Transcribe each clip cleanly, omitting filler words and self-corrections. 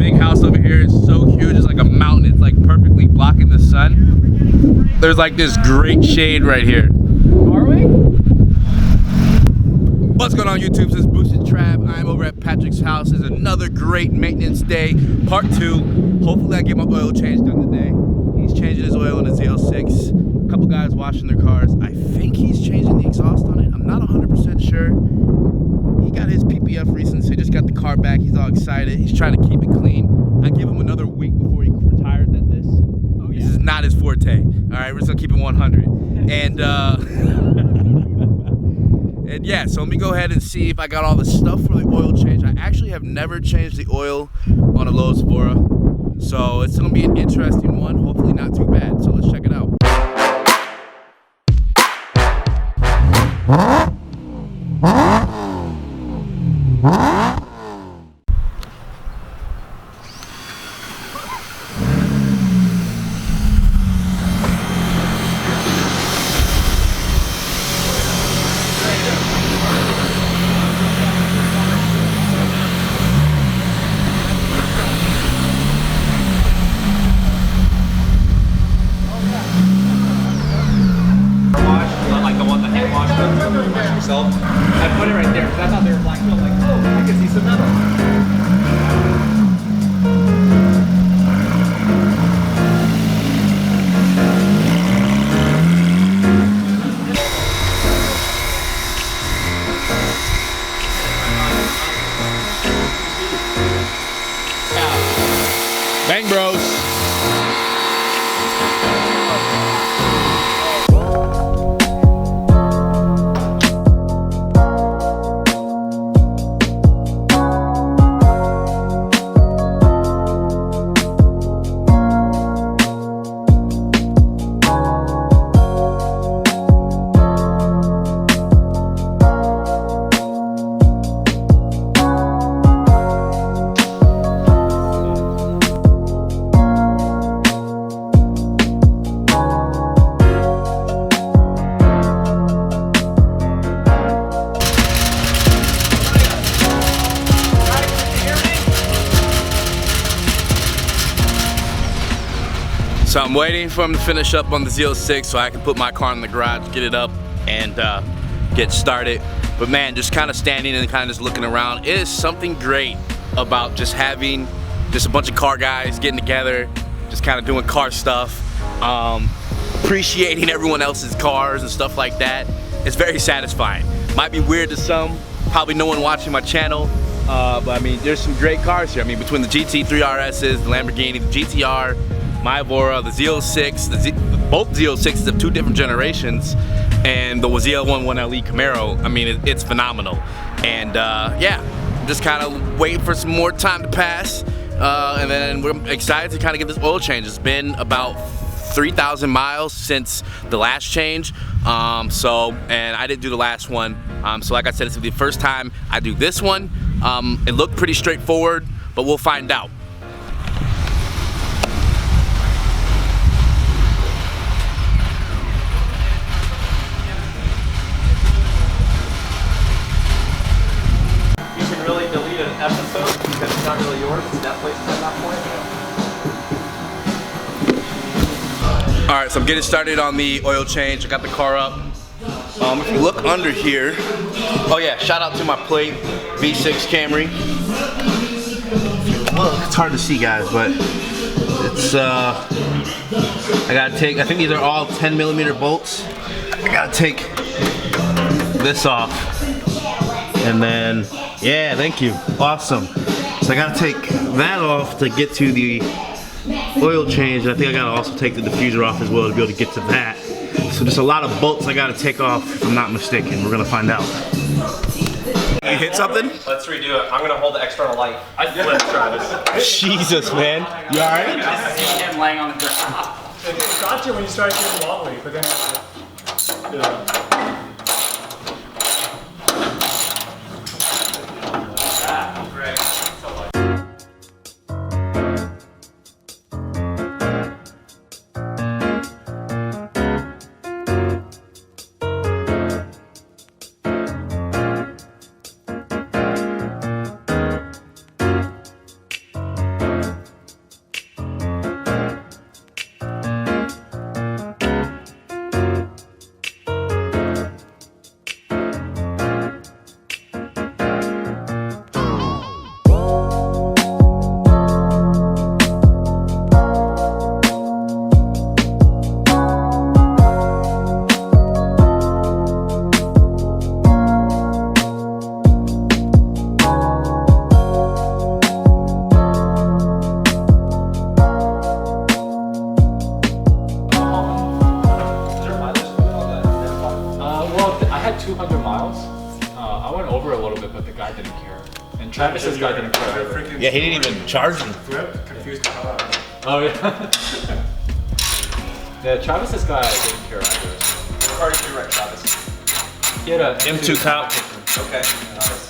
big house over here. It's so huge. It's like a mountain. It's like perfectly blocking the sun. There's like this great shade right here. Are we? What's going on, YouTube? This is Boosted Trav. I'm over at Patrick's house. It's another great maintenance day, part 2. Hopefully I get my oil change done today. He's changing his oil in the Z06. A couple guys washing their cars. I think he's changing the exhaust on it. I'm not 100% sure. He got his PPF recently, so he just got the car back. He's all excited. He's trying to keep it clean. I give him another week before he retires at this. Oh, yeah. This is not his forte. All right, we're just gonna keep it 100. And and yeah, so let me go ahead and see if I got all the stuff for the oil change. I actually have never changed the oil on a LOTUS Evora, so it's gonna be an interesting one. Hopefully not too bad. So let's check it out. I put it right there because I thought they were black. I'm like, oh, I can see some metal. Bang, bros. So I'm waiting for him to finish up on the Z06 so I can put my car in the garage, get it up, and get started. But man, just kind of standing and kind of just looking around, it is something great about just having just a bunch of car guys getting together, just kind of doing car stuff, appreciating everyone else's cars and stuff like that. It's very satisfying. Might be weird to some, probably no one watching my channel, but I mean, there's some great cars here. I mean, between the GT3 RSs, the Lamborghini, the GTR, my Evora, the Z06, both Z06s of 2 different generations, and the ZL1 1LE Camaro. I mean, it's phenomenal. And yeah, just kind of waiting for some more time to pass, and then we're excited to kind of get this oil change. It's been about 3,000 miles since the last change, and I didn't do the last one. So like I said, it's gonna be the first time I do this one. It looked pretty straightforward, but we'll find out. Episode because it's not really yours, it's Netflix at that point. Alright, so I'm getting started on the oil change. I got the car up. If you look under here, oh yeah, shout out to my plate, V6 Camry. If you look, it's hard to see guys, but it's, I gotta take, I think these are all 10mm bolts. I gotta take this off. And then, yeah, thank you, awesome. So I gotta take that off to get to the oil change. I think I gotta also take the diffuser off as well to be able to get to that. So there's a lot of bolts I gotta take off if I'm not mistaken. We're gonna find out. You hit something? Let's redo it. I'm gonna hold the external light. I flipped Travis. Jesus, man. You alright? I see him laying on the ground. It got you when you started getting wobbly, but then yeah. Yeah, he didn't even charge me. Confused the hell out of me. Oh yeah. Yeah, Travis this guy didn't care either. What car did you wreck, Travis? He had a M2 Cop. Okay, nice.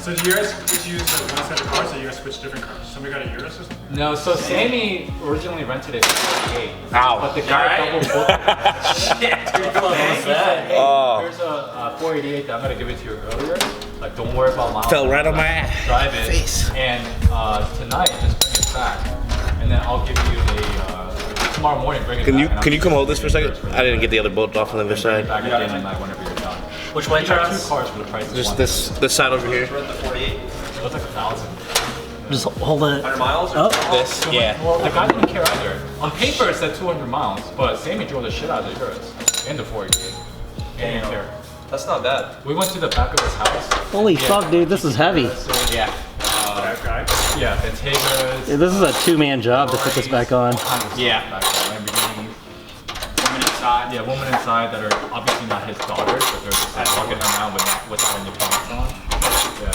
So do you guys just use one set of cars, or you guys switch different cars? Somebody got a Urus or something? No, so Sammy originally rented it for 48. Ow. But the guy double booked it. Shit, dude, what was that? Oh. Here's a 488 that I'm gonna give it to you earlier. Like, don't worry about miles. Fell right on my ass. Drive it. Face. And tonight, just bring it back. And then I'll give you a, tomorrow morning, bring it back. Can you come hold this for a second? I didn't get the other bolt off on the other side. Back again and like whenever you're done. Which way, You have Travis? 2 cars for the price of Just one. this side over here. Rent the 48. It looks like 1,000. Just hold it. 100 miles? Or This, yeah. Well, the guy didn't care either. On paper, it said 200 miles, but Sammy drove the shit out of the Urus and the 488. And he didn't care. That's not bad. We went to the back of his house. Holy fuck, dude, this is heavy. So, yeah. That guy? Yeah, Bentegas. Yeah, this is a 2-man job to put this back on. Yeah. Back there, Lamborghini. Women inside. Yeah, women inside that are obviously not his daughters, but they're just like walking around without any pants on. Yeah.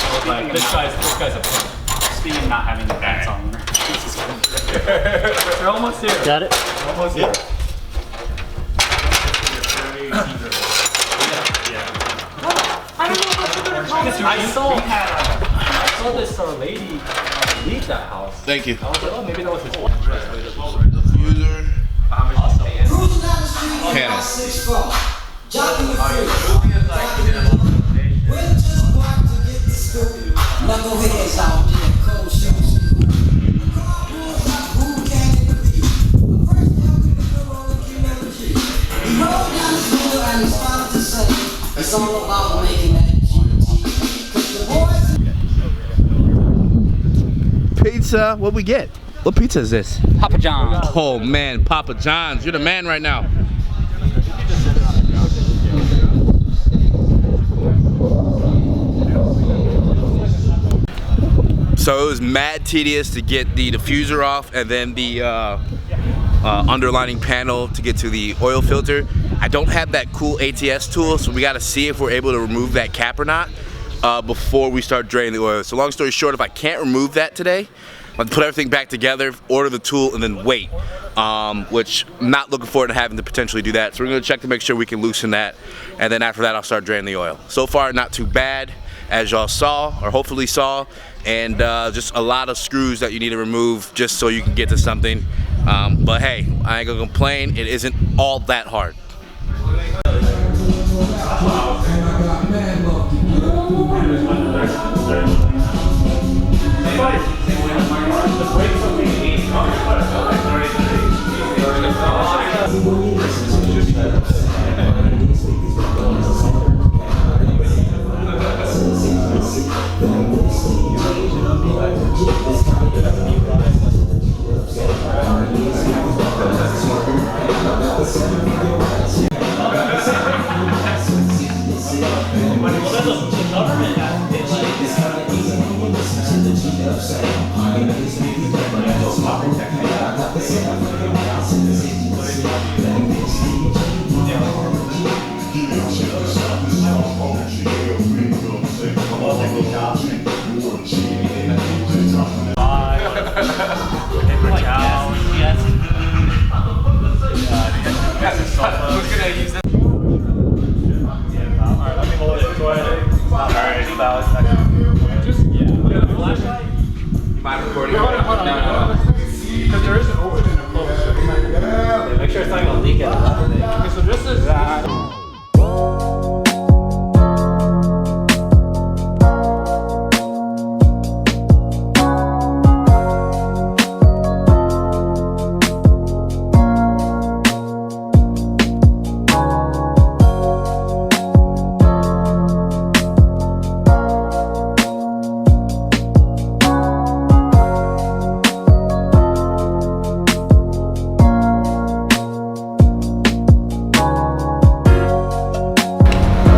I was like, this guy's a pimp. Speaking of not having the pants on. They're almost here. Got it? They're almost here. I saw this lady leave that house. Thank you. I was like, oh, maybe that was his wife. Diffuser. Panel. Knuckleheads out in cold shoes. It's all about making that Pizza. What we get? What pizza is this? Papa John. Oh man, Papa John's. You're the man right now. So it was mad tedious to get the diffuser off and then the underlining panel to get to the oil filter. I don't have that cool ATS tool, so we gotta see if we're able to remove that cap or not before we start draining the oil. So long story short, if I can't remove that today, I'll put everything back together, order the tool, and then wait. Which I'm not looking forward to having to potentially do that. So we're gonna check to make sure we can loosen that, and then after that I'll start draining the oil. So far, not too bad, as y'all saw, or hopefully saw, and just a lot of screws that you need to remove just so you can get to something. But hey, I ain't gonna complain, it isn't all that hard. Make sure it's not gonna leak out. Okay, so this is that.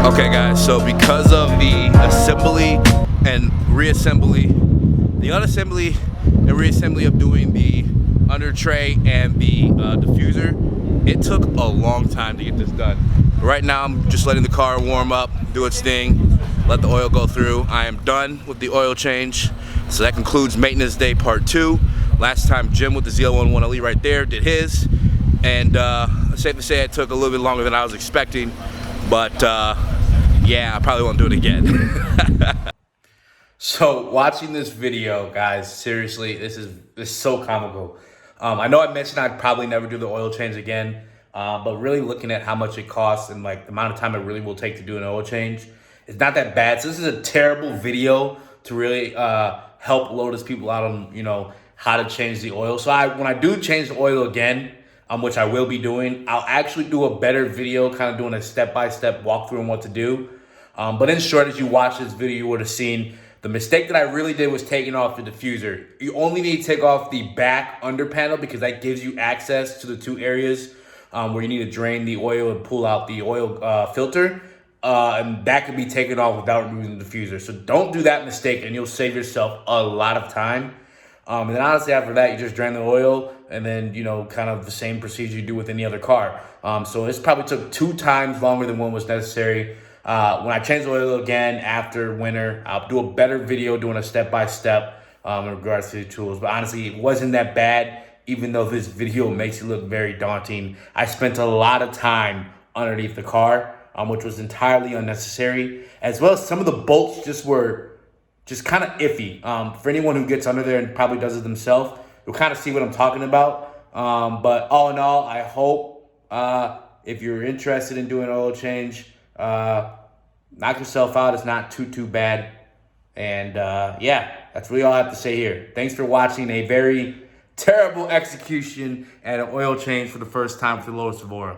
Okay guys, so because of the assembly and reassembly, the unassembly and reassembly of doing the under tray and the diffuser, it took a long time to get this done. Right now I'm just letting the car warm up, do its thing. let the oil go through. I am done with the oil change. So that concludes maintenance day part 2. Last time Jim with the ZL11 Elite right there did his. And safe to say it took a little bit longer than I was expecting. But yeah, I probably won't do it again. So watching this video, guys, seriously, this is so comical. I know I mentioned I'd probably never do the oil change again, but really looking at how much it costs and like the amount of time it really will take to do an oil change, it's not that bad. So this is a terrible video to really help Lotus people out on, you know, how to change the oil. So when I do change the oil again, which I will be doing, I'll actually do a better video, kind of doing a step-by-step walkthrough on what to do. But in short, as you watch this video, you would have seen the mistake that I really did was taking off the diffuser. You only need to take off the back under panel because that gives you access to the 2 areas where you need to drain the oil and pull out the oil filter. And that can be taken off without removing the diffuser. So don't do that mistake and you'll save yourself a lot of time. And then honestly, after that, you just drain the oil and then, you know, kind of the same procedure you do with any other car. So this probably took 2 times longer than what was necessary. When I change the oil again after winter, I'll do a better video doing a step-by-step in regards to the tools. But honestly, it wasn't that bad, even though this video makes it look very daunting. I spent a lot of time underneath the car, which was entirely unnecessary, as well as some of the bolts just were kind of iffy. For anyone who gets under there and probably does it themselves, you'll kind of see what I'm talking about. But all in all, I hope if you're interested in doing an oil change, knock yourself out. It's not too bad. And yeah, that's really all I have to say here. Thanks for watching a very terrible execution and an oil change for the first time for the LOTUS Evora.